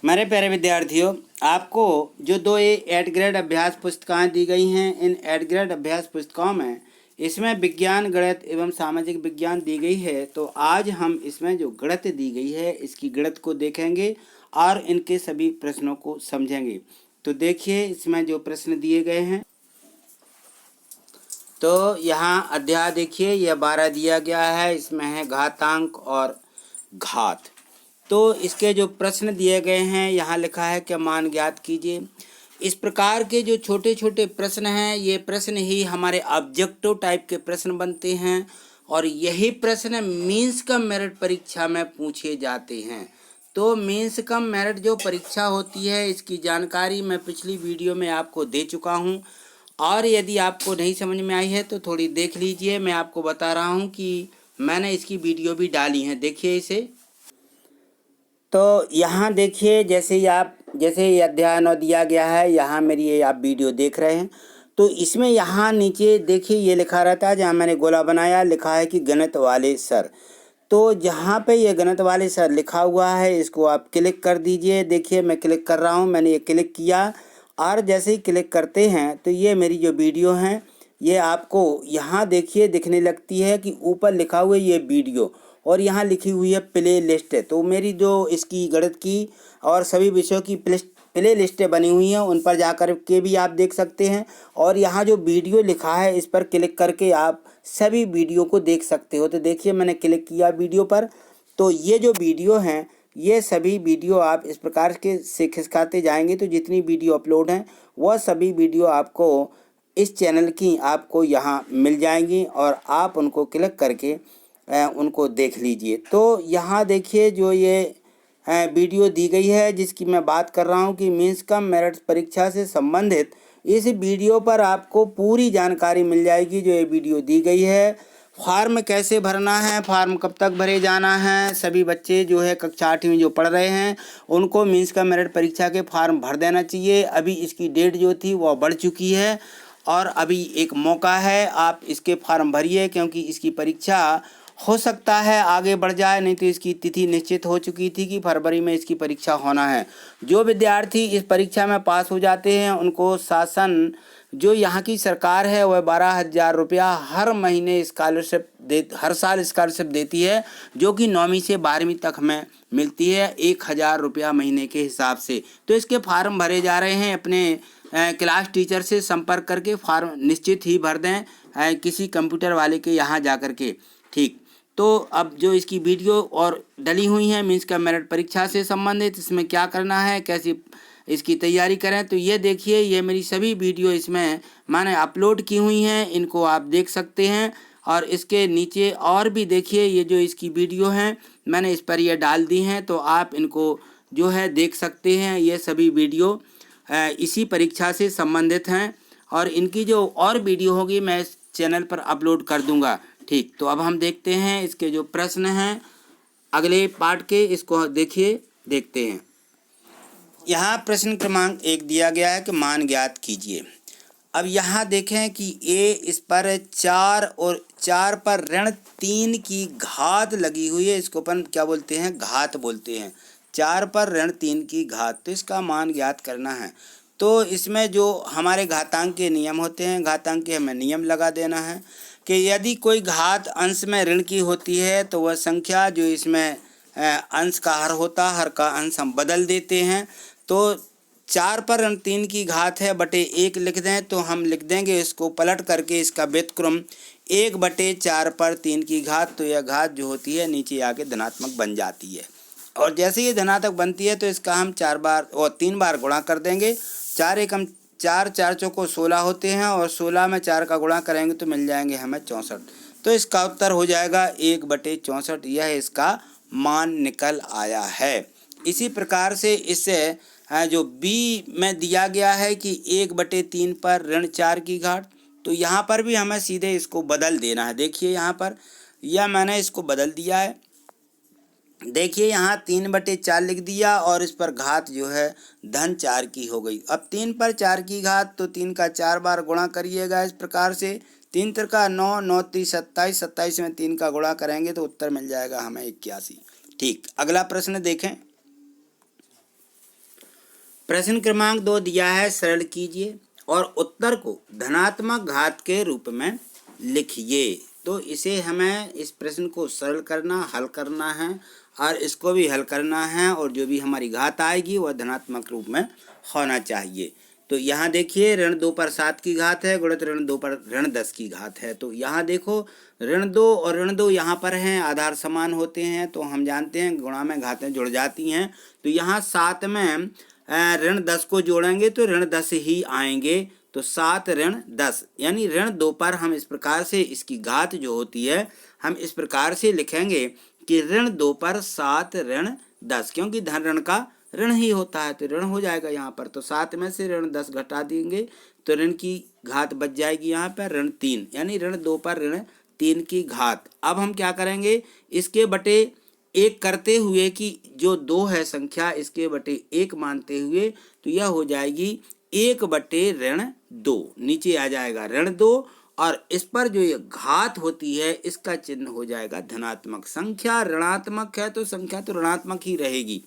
मेरे प्यारे विद्यार्थियों, आपको जो दो ये 8 ग्रेड अभ्यास पुस्तिकाएं दी गई हैं, इन 8 ग्रेड अभ्यास पुस्तिकाओं में इसमें विज्ञान, गणित एवं सामाजिक विज्ञान दी गई है। तो आज हम इसमें जो गणित दी गई है, इसकी गणित को देखेंगे और इनके सभी प्रश्नों को समझेंगे। तो देखिए, इसमें जो प्रश्न दिए गए हैं, तो यहाँ अध्याय देखिए, यह 12 दिया गया है। इसमें है घातांक और घात। तो इसके जो प्रश्न दिए गए हैं, यहाँ लिखा है कि मान ज्ञात कीजिए। इस प्रकार के जो छोटे छोटे प्रश्न हैं, ये प्रश्न ही हमारे ऑब्जेक्टिव टाइप के प्रश्न बनते हैं और यही प्रश्न मीन्स कम मेरिट परीक्षा में पूछे जाते हैं। तो मीन्स कम मेरिट जो परीक्षा होती है, इसकी जानकारी मैं पिछली वीडियो में आपको दे चुका हूँ और यदि आपको नहीं समझ में आई है तो थोड़ी देख लीजिए। मैं आपको बता रहा हूँ कि मैंने इसकी वीडियो भी डाली है, देखिए इसे। तो यहाँ देखिए, जैसे ये अध्याय 9 दिया गया है, यहाँ मेरी ये आप वीडियो देख रहे हैं। तो इसमें यहाँ नीचे देखिए, ये लिखा रहता है, जहाँ मैंने गोला बनाया, लिखा है कि गणित वाले सर। तो जहाँ पे ये गणित वाले सर लिखा हुआ है, इसको आप क्लिक कर दीजिए। देखिए, मैं क्लिक कर रहा हूँ, मैंने ये क्लिक किया और जैसे ही क्लिक करते हैं तो ये मेरी जो वीडियो है, ये आपको यहाँ देखिए दिखने लगती है कि ऊपर लिखा हुआ है ये वीडियो और यहाँ लिखी हुई है प्ले लिस्ट। तो मेरी जो इसकी गणित की और सभी विषयों की प्ले लिस्टें बनी हुई हैं, उन पर जाकर के भी आप देख सकते हैं। और यहाँ जो वीडियो लिखा है, इस पर क्लिक करके आप सभी वीडियो को देख सकते हो। तो देखिए, मैंने क्लिक किया वीडियो पर, तो ये जो वीडियो हैं, ये सभी वीडियो आप इस प्रकार के से खिसकाते जाएंगे तो जितनी वीडियो अपलोड हैं, वह सभी वीडियो आपको इस चैनल की आपको यहाँ मिल जाएंगी और आप उनको क्लिक करके उनको देख लीजिए। तो यहाँ देखिए, जो ये वीडियो दी गई है, जिसकी मैं बात कर रहा हूँ कि मीन्स कम मेरिट परीक्षा से संबंधित, इस वीडियो पर आपको पूरी जानकारी मिल जाएगी। जो ये वीडियो दी गई है, फॉर्म कैसे भरना है, फॉर्म कब तक भरे जाना है, सभी बच्चे जो है कक्षा 8वीं में जो पढ़ रहे हैं, उनको मीन्स कम मेरिट परीक्षा के फॉर्म भर देना चाहिए। अभी इसकी डेट जो थी वह बढ़ चुकी है और अभी एक मौका है, आप इसके फॉर्म भरिए, क्योंकि इसकी परीक्षा हो सकता है आगे बढ़ जाए, नहीं तो इसकी तिथि निश्चित हो चुकी थी कि फरवरी में इसकी परीक्षा होना है। जो विद्यार्थी इस परीक्षा में पास हो जाते हैं, उनको शासन, जो यहाँ की सरकार है, वह 12,000 रुपया हर महीने स्कॉलरशिप हर साल स्कॉलरशिप देती है, जो कि 9वीं से 12वीं तक में मिलती है, 1,000 रुपया महीने के हिसाब से। तो इसके फार्म भरे जा रहे हैं। अपने क्लास टीचर से संपर्क करके फॉर्म निश्चित ही भर दें, किसी कंप्यूटर वाले के यहाँ जा कर के। ठीक, तो अब जो इसकी वीडियो और डली हुई है मीन्स का मेरिट परीक्षा से संबंधित, इसमें क्या करना है, कैसे इसकी तैयारी करें, तो ये देखिए, ये मेरी सभी वीडियो इसमें मैंने अपलोड की हुई हैं, इनको आप देख सकते हैं। और इसके नीचे और भी देखिए, ये जो इसकी वीडियो हैं, मैंने इस पर ये डाल दी हैं, तो आप इनको जो है देख सकते हैं। ये सभी वीडियो इसी परीक्षा से संबंधित हैं और इनकी जो और वीडियो होगी मैं इस चैनल पर अपलोड कर दूंगा। ठीक, तो अब हम देखते हैं इसके जो प्रश्न हैं अगले पार्ट के, इसको देखिए, देखते हैं। यहाँ प्रश्न क्रमांक 1 दिया गया है कि मान ज्ञात कीजिए। अब यहाँ देखें कि इस पर 4 और 4 पर ऋण 3 की घात लगी हुई है, इसको अपन क्या बोलते हैं, घात बोलते हैं। 4 पर ऋण 3 की घात, तो इसका मान ज्ञात करना है। तो इसमें जो हमारे घातांक के नियम होते हैं, घातांक के हमें नियम लगा देना है कि यदि कोई घात अंश में ऋण की होती है, तो वह संख्या जो इसमें अंश का हर होता है, हर का अंश हम बदल देते हैं। तो 4 पर ऋण 3 की घात है बटे 1 लिख दें, तो हम लिख देंगे इसको पलट करके, इसका व्युत्क्रम 1 बटे 4 पर 3 की घात। तो यह घात जो होती है नीचे आके धनात्मक बन जाती है और जैसे ये धनात्मक बनती है तो इसका हम 4 बार और 3 बार गुणा कर देंगे। 4 एकम 4, 4 चौको 16 होते हैं और 16 में 4 का गुणा करेंगे तो मिल जाएंगे हमें 64। तो इसका उत्तर हो जाएगा 1 बटे 64। यह इसका मान निकल आया है। इसी प्रकार से इससे जो बी में दिया गया है कि 1 बटे 3 पर ऋण 4 की घात, तो यहाँ पर भी हमें सीधे इसको बदल देना है। देखिए यहाँ पर यह मैंने इसको बदल दिया है। देखिए यहाँ 3 बटे 4 लिख दिया और इस पर घात जो है धन 4 की हो गई। अब 3 पर 4 की घात, तो 3 का 4 बार गुणा करिएगा इस प्रकार से। 3 त्रिका 9, 9 3 27, 27 में 3 का गुणा करेंगे तो उत्तर मिल जाएगा हमें 81। ठीक, अगला प्रश्न देखें। प्रश्न क्रमांक 2 दिया है, सरल कीजिए और उत्तर को धनात्मक घात के रूप में लिखिए। तो इसे हमें इस प्रश्न को सरल करना, हल करना है और इसको भी हल करना है और जो भी हमारी घात आएगी वह धनात्मक रूप में होना चाहिए। तो यहाँ देखिए ऋण 2 पर 7 की घात है गुणित ऋण 2 पर ऋण 10 की घात है। तो यहाँ देखो ऋण 2 और ऋण 2 यहाँ पर हैं, आधार समान होते हैं तो हम जानते हैं गुणा में घातें जुड़ जाती हैं। तो यहाँ 7 में ऋण 10 को जोड़ेंगे तो ऋण 10 ही आएंगे। तो 7 ऋण 10 यानी ऋण 2 पर हम इस प्रकार से इसकी घात जो होती है हम इस प्रकार से लिखेंगे कि ऋण 2 पर 7 ऋण 10, क्योंकि धन ऋण का ऋण ही होता है तो ऋण हो जाएगा यहाँ पर। तो 7 में से ऋण 10 घटा देंगे तो ऋण की घात बच जाएगी यहाँ पर ऋण 3, यानी ऋण 2 पर ऋण 3 की घात। अब हम क्या करेंगे, इसके बटे 1 करते हुए कि जो 2 है संख्या इसके बटे 1 मानते हुए तो यह हो जाएगी 1 बटे ऋण 2, नीचे आ जाएगा ऋण 2 और इस पर जो ये घात होती है इसका चिन्ह हो जाएगा धनात्मक। संख्या ऋणात्मक है तो संख्या तो ऋणात्मक ही रहेगी,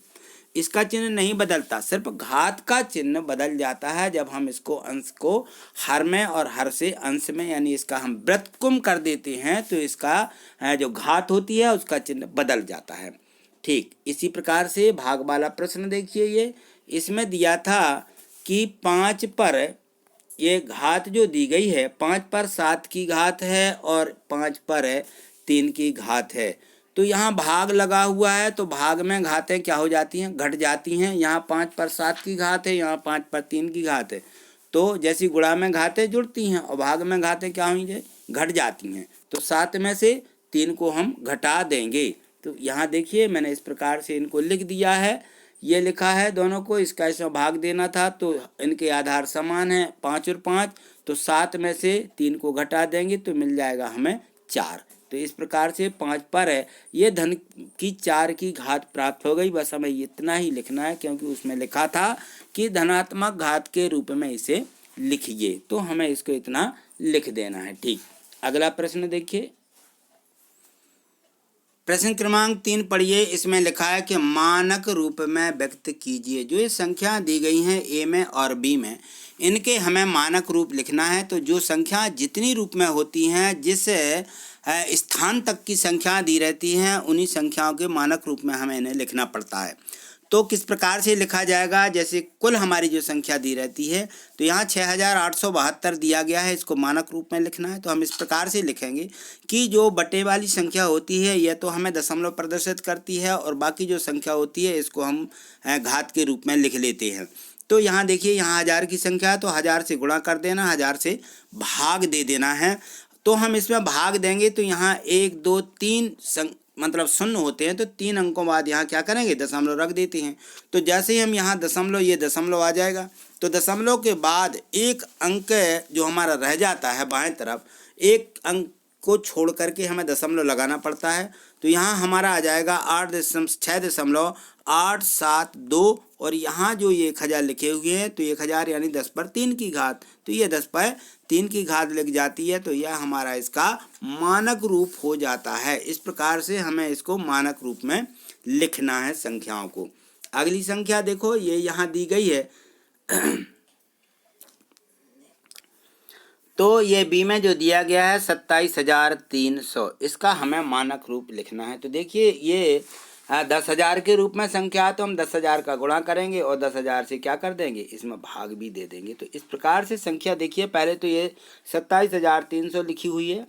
इसका चिन्ह नहीं बदलता, सिर्फ घात का चिन्ह बदल जाता है जब हम इसको अंश को हर में और हर से अंश में यानी इसका हम व्युत्क्रम कर देते हैं तो इसका जो घात होती है उसका चिन्ह बदल जाता है। ठीक इसी प्रकार से भाग वाला प्रश्न देखिए, ये इसमें दिया था कि 5 पर ये घात जो दी गई है 5 पर 7 की घात है और 5 पर 3 की घात है। तो यहाँ भाग लगा हुआ है तो भाग में घातें क्या हो जाती हैं, घट जाती हैं। यहाँ 5 पर 7 की घात है, यहाँ 5 पर 3 की घात है। तो जैसी गुणा में घातें जुड़ती हैं और भाग में घातें क्या हुई, घट जाती हैं। तो 7 में से 3 को हम घटा देंगे। तो यहाँ देखिए मैंने इस प्रकार से इनको लिख दिया है, ये लिखा है दोनों को, इसका इसमें भाग देना था तो इनके आधार समान है 5 और 5, तो 7 में से 3 को घटा देंगे तो मिल जाएगा हमें 4। तो इस प्रकार से 5 पर ये धन की 4 की घात प्राप्त हो गई। बस हमें इतना ही लिखना है क्योंकि उसमें लिखा था कि धनात्मक घात के रूप में इसे लिखिए, तो हमें इसको इतना लिख देना है। ठीक, अगला प्रश्न देखिए, प्रश्न क्रमांक 3 पढ़िए। इसमें लिखा है कि मानक रूप में व्यक्त कीजिए। जो ये संख्या दी गई हैं ए में और बी में, इनके हमें मानक रूप लिखना है। तो जो संख्या जितनी रूप में होती हैं, जिस स्थान तक की संख्या दी रहती हैं, उन्हीं संख्याओं के मानक रूप में हमें इन्हें लिखना पड़ता है। तो किस प्रकार से लिखा जाएगा, जैसे कुल हमारी जो संख्या दी रहती है तो यहाँ 6872 दिया गया है, इसको मानक रूप में लिखना है। तो हम इस प्रकार से लिखेंगे कि जो बटे वाली संख्या होती है यह तो हमें दशमलव प्रदर्शित करती है और बाकी जो संख्या होती है इसको हम घात के रूप में लिख लेते हैं। तो यहाँ देखिए, यहाँ 1000 की संख्या है तो 1000 से गुणा कर देना, 1000 से भाग दे देना है। तो हम इसमें भाग देंगे तो यहाँ 1 2 3 मतलब शून्य होते हैं तो 3 अंकों बाद यहाँ क्या करेंगे, दशमलव रख देते हैं। तो जैसे ही हम यहाँ दशमलव, ये दशमलव आ जाएगा तो दशमलव के बाद एक अंक जो हमारा रह जाता है बाएं तरफ, एक अंक को छोड़ करके हमें दशमलव लगाना पड़ता है। तो यहाँ हमारा आ जाएगा 6.872 और यहाँ जो ये 1000 लिखे हुए हैं तो 1000 यानी 10 पर 3 की घात, तो ये 10 पर 3 की घात लग जाती है। तो यह हमारा इसका मानक रूप हो जाता है। इस प्रकार से हमें इसको मानक रूप में लिखना है संख्याओं को। अगली संख्या देखो, ये यहाँ दी गई है तो ये बी में जो दिया गया है 27,300, इसका हमें मानक रूप लिखना है। तो देखिए ये 10,000 के रूप में संख्या है तो हम 10,000 का गुणा करेंगे और 10,000 से क्या कर देंगे, इसमें भाग भी दे देंगे। तो इस प्रकार से संख्या देखिए, पहले तो ये 27,300 लिखी हुई है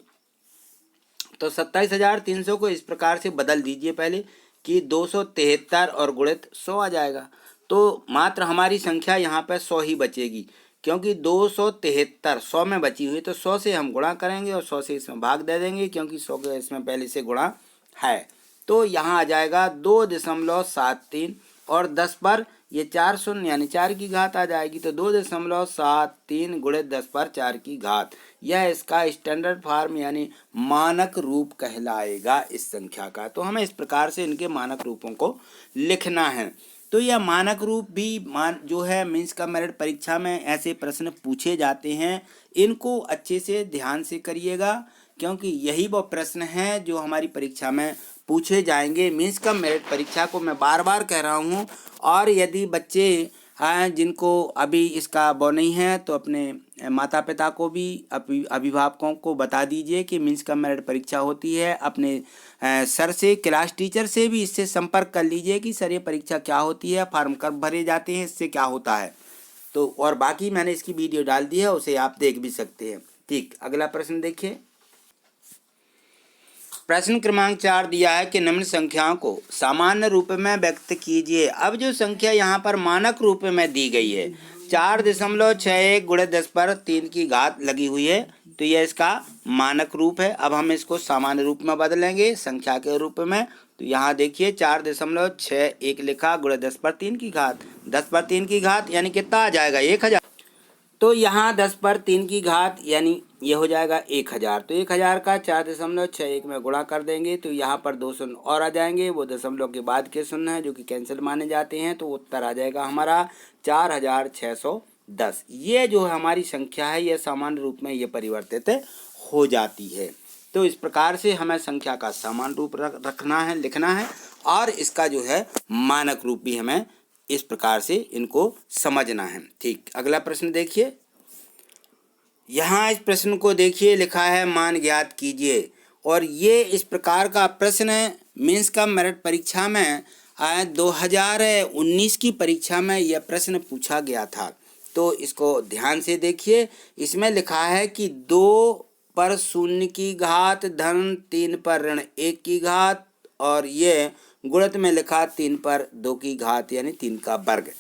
तो 27,300 को इस प्रकार से बदल दीजिए पहले कि 273 और गुणित 100 आ जाएगा। तो मात्र हमारी संख्या यहाँ पर 100 ही बचेगी क्योंकि 273 100 में बची हुई, तो 100 से हम गुणा करेंगे और 100 से इसमें भाग दे देंगे क्योंकि 100 के इसमें पहले से गुणा है। तो यहाँ आ जाएगा 2.73 और 10 पर ये 4 शून्य यानी 4 की घात आ जाएगी। तो 2.73 गुणित 10 पर 4 की घात, यह इसका स्टैंडर्ड फॉर्म यानी मानक रूप कहलाएगा इस संख्या का। तो हमें इस प्रकार से इनके मानक रूपों को लिखना है। तो यह मानक रूप भी जो है मीन्स का मेरिट परीक्षा में ऐसे प्रश्न पूछे जाते हैं, इनको अच्छे से ध्यान से करिएगा क्योंकि यही वो प्रश्न हैं जो हमारी परीक्षा में पूछे जाएंगे। मीन्स का मेरिट परीक्षा को मैं बार बार कह रहा हूँ। और यदि बच्चे हाँ, जिनको अभी इसका वो नहीं है तो अपने माता पिता को भी अभिभावकों को बता दीजिए कि मीन्स का मेरिट परीक्षा होती है। अपने सर से, क्लास टीचर से भी इससे संपर्क कर लीजिए कि सर ये परीक्षा क्या होती है, फॉर्म कब भरे जाते हैं, इससे क्या होता है। तो और बाकी मैंने इसकी वीडियो डाल दी है, उसे आप देख भी सकते हैं। ठीक, अगला प्रश्न देखिए। प्रश्न क्रमांक 4 दिया है कि निम्न संख्याओं को सामान्य रूप में व्यक्त कीजिए। अब जो संख्या यहाँ पर मानक रूप में दी गई है 4.61 गुणे 10 पर 3 की घात लगी हुई है, तो यह इसका मानक रूप है। अब हम इसको सामान्य रूप में बदलेंगे संख्या के रूप में। तो यहाँ देखिए 4.61 लिखा गुणे 10 पर 3 की घात, 10 पर 3 की घात यानी कितना आ जाएगा 1000। तो यहाँ 10 पर 3 की घात यानी ये हो जाएगा 1000। तो 1000 का 4.61 में गुणा कर देंगे तो यहाँ पर 2 शून्य और आ जाएंगे, वो दशमलव के बाद के शून्य हैं जो कि कैंसिल माने जाते हैं। तो उत्तर आ जाएगा हमारा 4610। ये जो हमारी संख्या है ये सामान्य रूप में ये परिवर्तित हो जाती है। तो इस प्रकार से हमें संख्या का सामान्य रूप रखना है, लिखना है, और इसका जो है मानक रूप भी हमें इस प्रकार से इनको समझना है। ठीक, अगला प्रश्न देखिए। यहाँ इस प्रश्न को देखिए, लिखा है मान ज्ञात कीजिए, और ये इस प्रकार का प्रश्न मीन्स का मेरिट परीक्षा में 2019 की परीक्षा में यह प्रश्न पूछा गया था। तो इसको ध्यान से देखिए। इसमें लिखा है कि 2 पर 0 की घात धन 3 पर ऋण 1 की घात, और ये गुणित में लिखा 3 पर 2 की घात यानी 3 का वर्ग।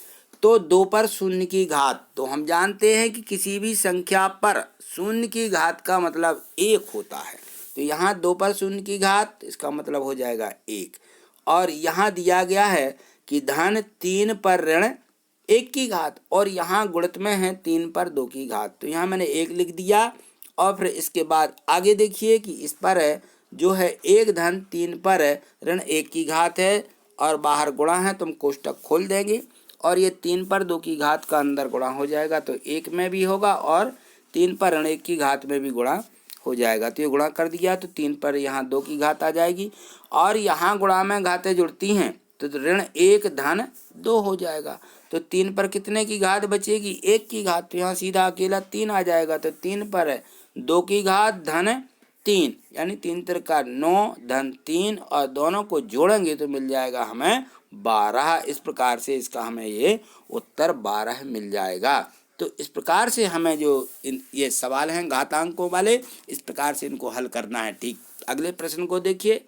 तो 2 पर 0 की घात, तो हम जानते हैं कि किसी भी संख्या पर 0 की घात का मतलब 1 होता है। तो यहाँ 2 पर 0 की घात इसका मतलब हो जाएगा 1। और यहाँ दिया गया है कि धन 3 पर ऋण 1 की घात, और यहाँ गुणित में है 3 पर 2 की घात। तो यहाँ मैंने 1 लिख दिया, और फिर इसके बाद आगे देखिए कि इस पर जो है 1 धन 3 पर ऋण 1 की घात है, और बाहर गुणा है तो हम कोष्टक खोल देंगे, और ये 3 पर 2 की घात का अंदर गुणा हो जाएगा तो 1 में भी होगा, और 3 पर ऋण 1 की घात में भी गुणा हो जाएगा। तो ये गुणा कर दिया तो 3 पर यहाँ 2 की घात आ जाएगी, और यहाँ गुणा में घातें जुड़ती हैं तो ऋण 1 धन 2 हो जाएगा। तो 3 पर कितने की घात बचेगी 1 की घात, तो यहाँ सीधा अकेला 3 आ जाएगा। तो 3 पर 2 की घात धन 3 यानी 3 तिरका 9 धन 3, और दोनों को जोड़ेंगे तो मिल जाएगा हमें 12। इस प्रकार से इसका हमें ये उत्तर 12 मिल जाएगा। तो इस प्रकार से हमें जो ये सवाल हैं घातांकों वाले, इस प्रकार से इनको हल करना है। ठीक, अगले प्रश्न को देखिए।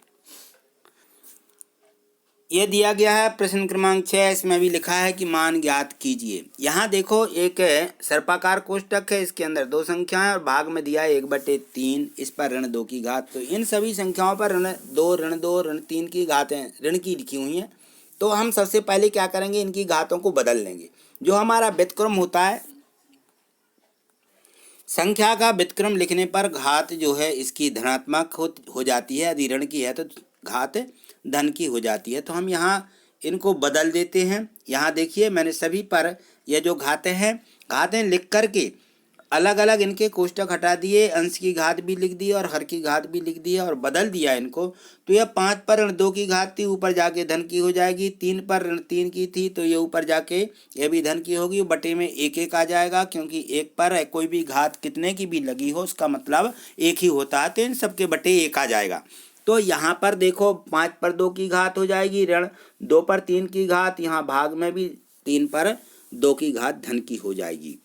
ये दिया गया है प्रश्न क्रमांक 6। इसमें भी लिखा है कि मान ज्ञात कीजिए। यहाँ देखो एक सर्पाकार कोष्टक है, इसके अंदर 2 संख्याएं और भाग में दिया है 1/3, इस पर ऋण 2 की घात। तो इन सभी संख्याओं पर ऋण 2 ऋण 3 की घातें ऋण की लिखी हुई हैं। तो हम सबसे पहले क्या करेंगे, इनकी घातों को बदल लेंगे। जो हमारा व्युत्क्रम होता है, संख्या का व्युत्क्रम लिखने पर घात जो है इसकी धनात्मक हो जाती है, यदि ऋण की है तो घात धन की हो जाती है। तो हम यहाँ इनको बदल देते हैं। यहाँ देखिए मैंने सभी पर ये जो घातें लिख करके अलग अलग इनके कोष्टक हटा दिए, अंश की घात भी लिख दी और हर की घात भी लिख दिया और बदल दिया इनको। तो यह 5 पर ऋण 2 की घात थी, ऊपर जाके धन की हो जाएगी। 3 पर ऋण 3 की थी तो ये ऊपर जाके ये भी धन की होगी, बटे में 1 आ जाएगा, क्योंकि 1 पर कोई भी घात कितने की भी लगी हो उसका मतलब 1 ही होता है, तो इन सबके बटे 1 आ जाएगा। तो यहाँ पर देखो 5 पर 2 की घात हो जाएगी ऋण, 2 पर 3 की घात, यहाँ भाग में भी 3 पर 2 की घात धन की हो जाएगी।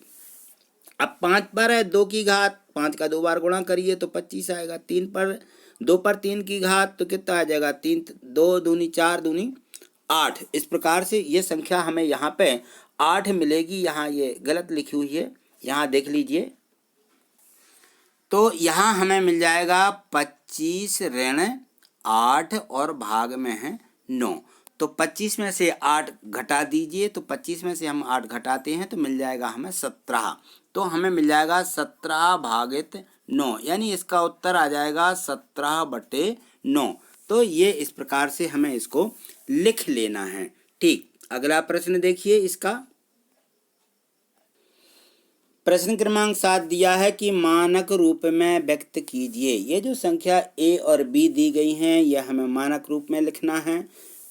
अब 5 पर 2 की घात, 5 का 2 बार गुणा करिए तो 25 आएगा। 2 पर 3 की घात तो कितना आ जाएगा 3, 2 दूनी 4 दूनी 8। इस प्रकार से ये संख्या हमें यहाँ पे 8 मिलेगी। यहाँ ये गलत लिखी हुई है, यहाँ देख लीजिए। तो यहाँ हमें मिल जाएगा 25 ऋण 8 और भाग में है 9। तो 25 में से 8 घटा दीजिए, तो 25 में से हम 8 घटाते हैं तो मिल जाएगा हमें 17। तो हमें मिल जाएगा 17 भागित 9, यानी इसका उत्तर आ जाएगा 17/9। तो ये इस प्रकार से हमें इसको लिख लेना है। ठीक, अगला प्रश्न देखिए इसका। प्रश्न क्रमांक 7 दिया है कि मानक रूप में व्यक्त कीजिए। ये जो संख्या A और B दी गई हैं यह हमें मानक रूप में लिखना है।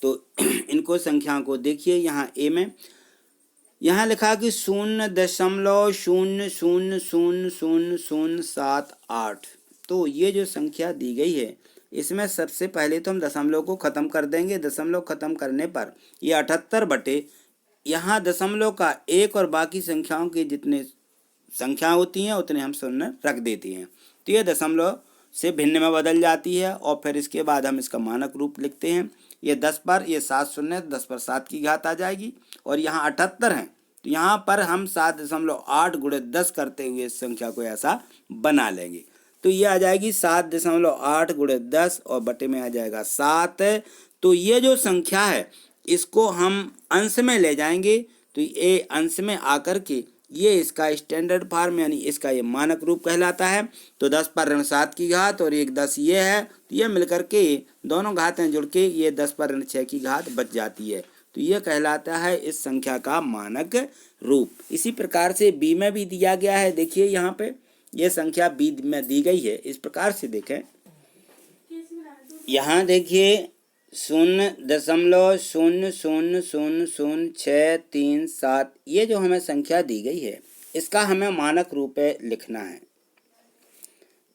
तो इनको संख्याओं को देखिए, यहाँ A में यहाँ लिखा कि 0.00000078। तो ये जो संख्या दी गई है इसमें सबसे पहले तो हम दशमलव को ख़त्म कर देंगे। दशमलव ख़त्म करने पर ये 78 बटे यहाँ दशमलव का 1 और बाकी संख्याओं की जितने संख्या होती हैं उतने हम शून्य रख देते हैं। तो ये दशमलव से भिन्न में बदल जाती है और फिर इसके बाद हम इसका मानक रूप लिखते हैं। ये 10 पर ये 7 शून्य 10 पर 7 की घात आ जाएगी और यहाँ 78 हैं तो यहाँ पर हम 7.8 गुणे 10 करते हुए इस संख्या को ऐसा बना लेंगे। तो ये आ जाएगी 7.8 गुणे 10 और बटे में आ जाएगा 7। तो ये जो संख्या है इसको हम अंश में ले जाएंगे तो ये अंश में आकर के ये इसका स्टैंडर्ड फॉर्म यानी इसका ये मानक रूप कहलाता है। तो 10 पर ऋण 7 की घात और 1 10 ये है तो ये मिलकर के दोनों घातें जुड़ के ये 10 पर ऋण 6 की घात बच जाती है। तो ये कहलाता है इस संख्या का मानक रूप। इसी प्रकार से बी में भी दिया गया है। देखिए यहाँ पे ये संख्या बी में दी गई है। इस प्रकार से देखें, यहाँ देखिए 0.00000637 ये जो हमें संख्या दी गई है इसका हमें मानक रूप लिखना है।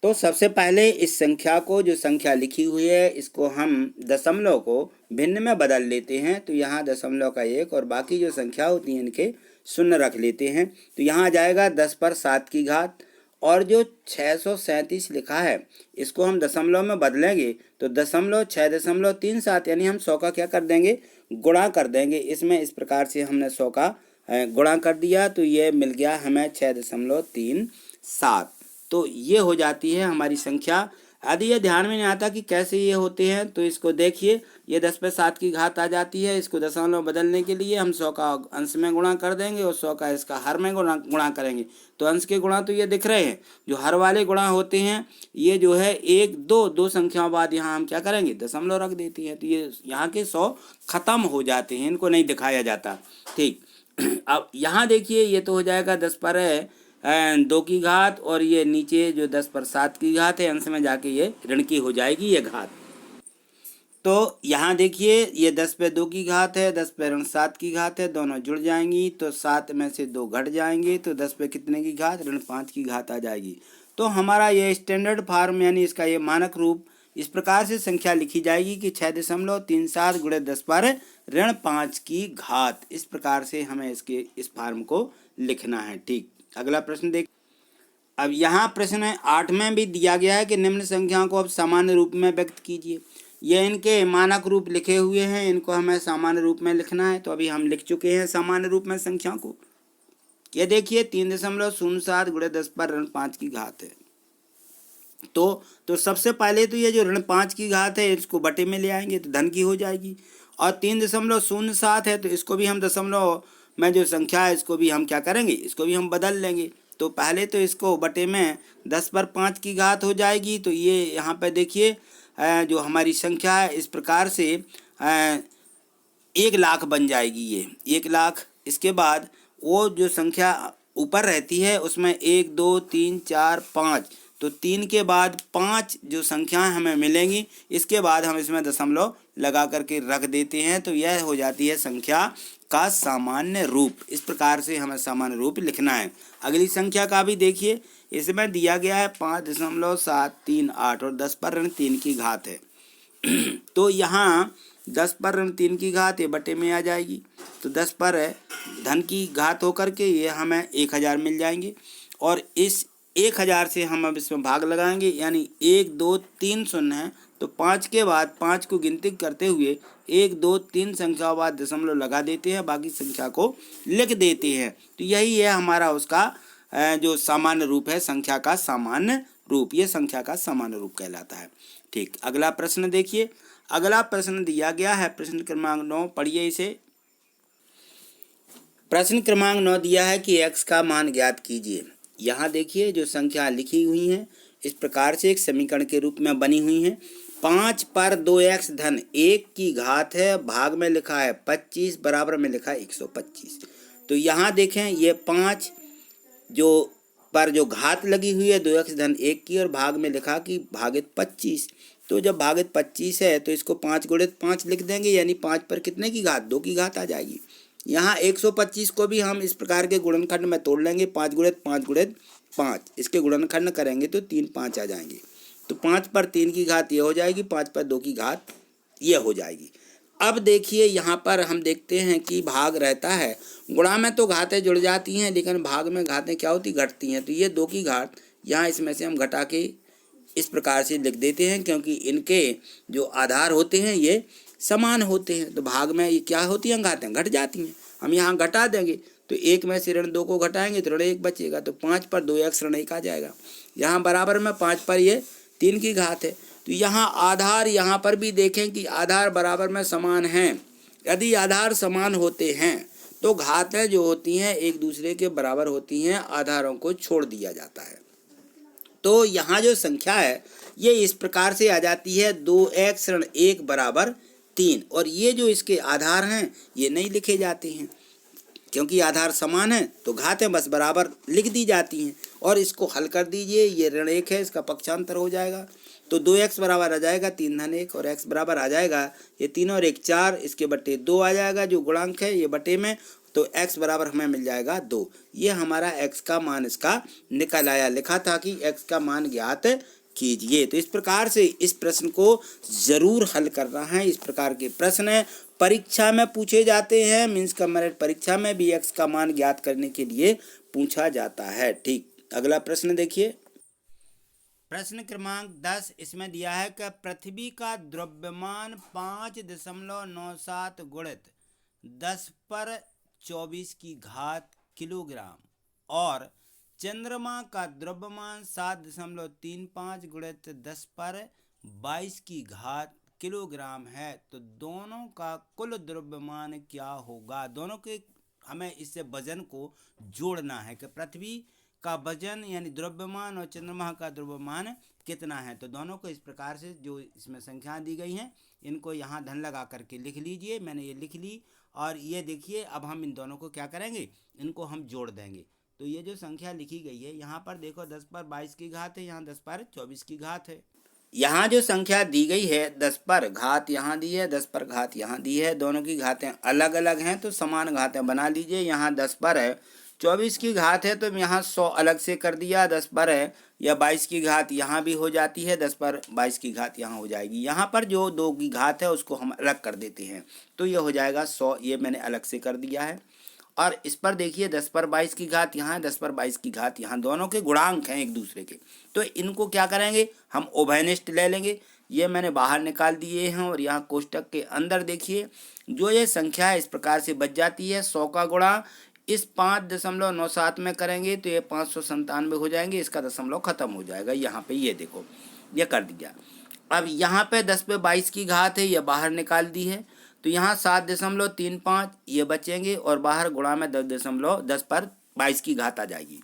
तो सबसे पहले इस संख्या को जो संख्या लिखी हुई है इसको हम दशमलव को भिन्न में बदल लेते हैं। तो यहाँ दशमलव का 1 और बाकी जो संख्या होती है इनके शून्य रख लेते हैं। तो यहाँ आ जाएगा 10 पर 7 की घात और जो 637 लिखा है इसको हम दशमलव में बदलेंगे तो 0.637 यानी हम 100 का क्या कर देंगे, गुणा कर देंगे इसमें। इस प्रकार से हमने 100 का गुणा कर दिया तो ये मिल गया हमें 6.37। तो ये हो जाती है हमारी संख्या। यदि ये ध्यान में नहीं आता कि कैसे ये होते हैं तो इसको देखिए, ये 10 पे 7 की घात आ जाती है। इसको दशमलव बदलने के लिए हम 100 का अंश में गुणा कर देंगे और 100 का इसका हर में गुणा करेंगे। तो अंश के गुणा तो ये दिख रहे हैं, जो हर वाले गुणा होते हैं ये जो है 1 2 संख्याओं बाद यहाँ हम क्या करेंगे, दशमलव रख देती है। तो ये यहाँ के 100 खत्म हो जाते हैं, इनको नहीं दिखाया जाता। ठीक, अब यहाँ देखिए ये तो हो जाएगा 10 पर 2 की घात और ये नीचे जो 10 पर 7 की घात है अंश में जाके ये ऋण की हो जाएगी ये घात। तो यहाँ देखिए ये 10 पे 2 की घात है, 10 पे ऋण 7 की घात है, दोनों जुड़ जाएंगी तो 7 में से 2 घट जाएंगे तो 10 पे कितने की घात, ऋण 5 की घात आ जाएगी। तो हमारा ये स्टैंडर्ड फॉर्म यानी इसका ये मानक रूप इस प्रकार से संख्या लिखी जाएगी कि 6.37 गुणे 10 पर ऋण 5 की घात। इस प्रकार से हमें इसके इस फॉर्म को लिखना है। ठीक, अगला प्रश्न देख। अब यहाँ प्रश्न 8 में भी दिया गया है कि निम्न संख्याओं को अब सामान्य रूप में व्यक्त कीजिए। ये इनके मानक रूप लिखे हुए हैं, इनको हमें सामान्य रूप में लिखना है। तो अभी हम लिख चुके हैं सामान्य रूप में संख्याओं को। ये देखिए 3.07 गुणे 10 पर ऋण 5 की घात है। तो सबसे पहले तो ये जो ऋण 5 की घात है इसको बटे में ले आएंगे तो धन की हो जाएगी। और 3.07 है तो इसको भी हम दशमलव में जो संख्या है इसको भी हम क्या करेंगे, इसको भी हम बदल लेंगे। तो पहले तो इसको बटे में 10 पर 5 की घात हो जाएगी। तो ये यहाँ पे देखिए जो हमारी संख्या है इस प्रकार से 1 लाख बन जाएगी। ये 1 लाख। इसके बाद वो जो संख्या ऊपर रहती है उसमें 1 2 3 4 5, तो 3 के बाद 5 जो संख्याएं हमें मिलेंगी इसके बाद हम इसमें दशमलव लगा करके रख देते हैं। तो यह हो जाती है संख्या का सामान्य रूप। इस प्रकार से हमें सामान्य रूप लिखना है। अगली संख्या का भी देखिए, इसमें दिया गया है 5.738 और 10 पर ऋण 3 की घात है। तो यहाँ 10 पर ऋण 3 की घात ये बटे में आ जाएगी। तो 10 पर धन की घात होकर के ये हमें 1000 मिल जाएंगे और इस 1000 से हम अब इसमें भाग लगाएंगे यानी 1 2 3 शून्य है तो 5 के बाद 5 को गिनती करते हुए 1 2 3 संख्या बाद दशमलव लगा देते हैं, बाकी संख्या को लिख देते हैं। तो यही है हमारा उसका जो सामान्य रूप है, संख्या का सामान्य रूप। ये संख्या का सामान्य रूप कहलाता है। ठीक, अगला प्रश्न देखिए। अगला प्रश्न दिया गया है प्रश्न क्रमांक 9, पढ़िए इसे। प्रश्न क्रमांक 9 दिया है कि x का मान ज्ञात कीजिए। यहाँ देखिए जो संख्या लिखी हुई हैं इस प्रकार से एक समीकरण के रूप में बनी हुई हैं। 5 पर 2x धन 1 की घात है, भाग में लिखा है 25, बराबर में लिखा है 125। तो यहाँ देखें ये 5 जो पर जो घात लगी हुई है 2x धन 1 की और भाग में लिखा कि भागित 25। तो जब भागित 25 है तो इसको 5 गुणित 5 लिख देंगे यानी 5 पर कितने की घात, 2 की घात आ जाएगी। यहाँ 125 को भी हम इस प्रकार के गुणनखंड में तोड़ लेंगे, 5 गुणित 5 गुणित 5, इसके गुणनखंड करेंगे तो 3 5 आ जाएंगे। तो 5 पर 3 की घात ये हो जाएगी, 5 पर 2 की घात ये हो जाएगी। अब देखिए यहाँ पर हम देखते हैं कि भाग रहता है, गुणा में तो घातें जुड़ जाती हैं लेकिन भाग में घातें क्या होती, घटती हैं। तो ये 2 की घात यहाँ इसमें से हम घटा के इस प्रकार से लिख देते हैं, क्योंकि इनके जो आधार होते हैं ये समान होते हैं। तो भाग में ये क्या होती हैं, घातें घट जाती हैं। हम यहाँ घटा देंगे तो 1 में से ऋण 2 को घटाएंगे तो ऋण 1 बचेगा। तो 5 पर 2x ऋण 1 आ जाएगा। यहाँ बराबर में 5 पर ये 3 की घात है। तो यहाँ आधार, यहाँ पर भी देखें कि आधार बराबर में समान हैं। यदि आधार समान होते हैं तो घातें जो होती हैं एक दूसरे के बराबर होती हैं, आधारों को छोड़ दिया जाता है। तो यहाँ जो संख्या है ये इस प्रकार से आ जाती है 2x ऋण 1 बराबर 3, और ये जो इसके आधार हैं ये नहीं लिखे जाते हैं, क्योंकि आधार समान है तो घातें बस बराबर लिख दी जाती हैं। और इसको हल कर दीजिए, ये ऋण 1 है, इसका पक्षांतर हो जाएगा तो 2x बराबर आ जाएगा 3 धन 1, और x बराबर आ जाएगा ये 3 और 1 4, इसके बटे 2 आ जाएगा जो गुणांक है ये बटे में, तो x बराबर हमें मिल जाएगा 2। ये हमारा x का मान इसका निकल आया। लिखा था कि x का मान ज्ञात कीजिए। तो इस प्रकार से इस प्रश्न को जरूर हल करना है। इस प्रकार के प्रश्न परीक्षा में पूछे जाते हैं, मीन्स का मेरिट परीक्षा में भी x का मान ज्ञात करने के लिए पूछा जाता है। ठीक, अगला प्रश्न देखिए, प्रश्न क्रमांक 10। इसमें दिया है कि पृथ्वी का द्रव्यमान 5.97 गुणित 10 पर 24 की घात किलोग्राम और चंद्रमा का द्रव्यमान 7.35 गुणित 10 पर 22 की घात किलोग्राम है, तो दोनों का कुल द्रव्यमान क्या होगा। दोनों के हमें इससे वजन को जोड़ना है कि पृथ्वी का वजन यानी द्रव्यमान और चंद्रमा का द्रव्यमान कितना है। तो दोनों को इस प्रकार से जो इसमें संख्या दी गई हैं इनको यहाँ धन लगा करके लिख लीजिए। मैंने ये लिख ली, और ये देखिए अब हम इन दोनों को क्या करेंगे, इनको हम जोड़ देंगे। तो ये जो संख्या लिखी गई है यहाँ पर देखो 10 पर 22 की घात है, यहाँ 10 पर 24 की घात है। यहाँ जो संख्या दी गई है 10 पर घात यहाँ दी है, 10 पर घात यहाँ दी है, दोनों की घातें अलग अलग हैं तो समान घातें बना लीजिए। यहाँ 10 पर है 24 की घात है तो यहाँ 100 अलग से कर दिया, 10 पर है या 22 की घात यहाँ भी हो जाती है, 10 पर 22 की घात यहाँ हो जाएगी। यहाँ पर जो 2 की घात है उसको हम अलग कर देते हैं तो ये हो जाएगा 100, ये मैंने अलग से कर दिया है। और इस पर देखिए 10 पर 22 की घात यहाँ, 10 पर 22 की घात यहाँ, दोनों के गुणांक हैं एक दूसरे के, तो इनको क्या करेंगे हम उभयनिष्ठ ले लेंगे। ये मैंने बाहर निकाल दिए हैं और यहाँ कोष्टक के अंदर देखिए जो ये संख्या है इस प्रकार से बच जाती है। 100 का गुणा इस 5.97 में करेंगे तो ये 597 हो जाएंगे, इसका दशमलव खत्म हो जाएगा। यहाँ पे ये देखो ये कर दिया। अब यहाँ पे 10 पे 22 की घात है, ये बाहर निकाल दी है तो यहाँ 7.35 ये बचेंगे और बाहर गुणा में 10 पर 22 की घात आ जाएगी।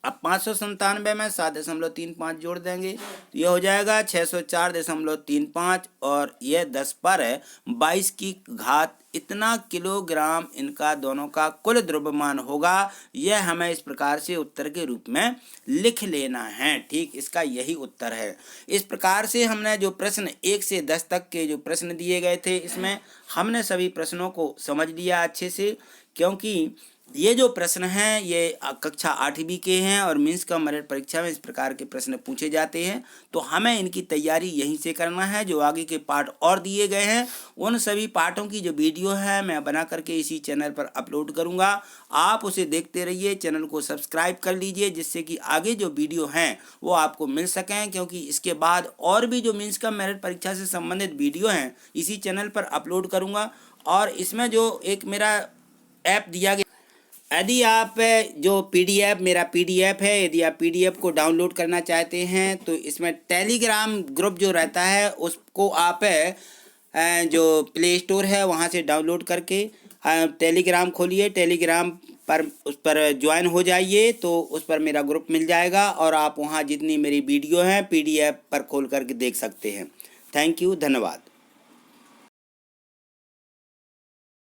अब 597 में 7.35 जोड़ देंगे तो ये हो जाएगा 604.35 और ये 10 पर 22 की घात इतना किलोग्राम इनका दोनों का कुल द्रव्यमान होगा। यह हमें इस प्रकार से उत्तर के रूप में लिख लेना है। ठीक, इसका यही उत्तर है। इस प्रकार से हमने जो प्रश्न 1 से 10 तक के जो प्रश्न दिए गए थे इसमें हमने सभी प्रश्नों को समझ लिया अच्छे से, क्योंकि ये जो प्रश्न हैं ये कक्षा 8वीं के हैं और मीन्स का मेरिट परीक्षा में इस प्रकार के प्रश्न पूछे जाते हैं। तो हमें इनकी तैयारी यहीं से करना है। जो आगे के पाठ और दिए गए हैं उन सभी पाठों की जो वीडियो है मैं बना करके इसी चैनल पर अपलोड करूंगा, आप उसे देखते रहिए। चैनल को सब्सक्राइब कर लीजिए जिससे कि आगे जो वीडियो हैं वो आपको मिल सकें, क्योंकि इसके बाद और भी जो मीन्स का मेरिट परीक्षा से संबंधित वीडियो हैं इसी चैनल पर अपलोड करूँगा। और इसमें जो एक मेरा ऐप दिया गया, यदि आप जो पीडीएफ मेरा पीडीएफ है, यदि आप पीडीएफ को डाउनलोड करना चाहते हैं तो इसमें टेलीग्राम ग्रुप जो रहता है उसको आप जो प्ले स्टोर है वहाँ से डाउनलोड करके टेलीग्राम खोलिए, टेलीग्राम पर उस पर ज्वाइन हो जाइए तो उस पर मेरा ग्रुप मिल जाएगा और आप वहाँ जितनी मेरी वीडियो हैं पीडीएफ पर खोल करके देख सकते हैं। थैंक यू, धन्यवाद।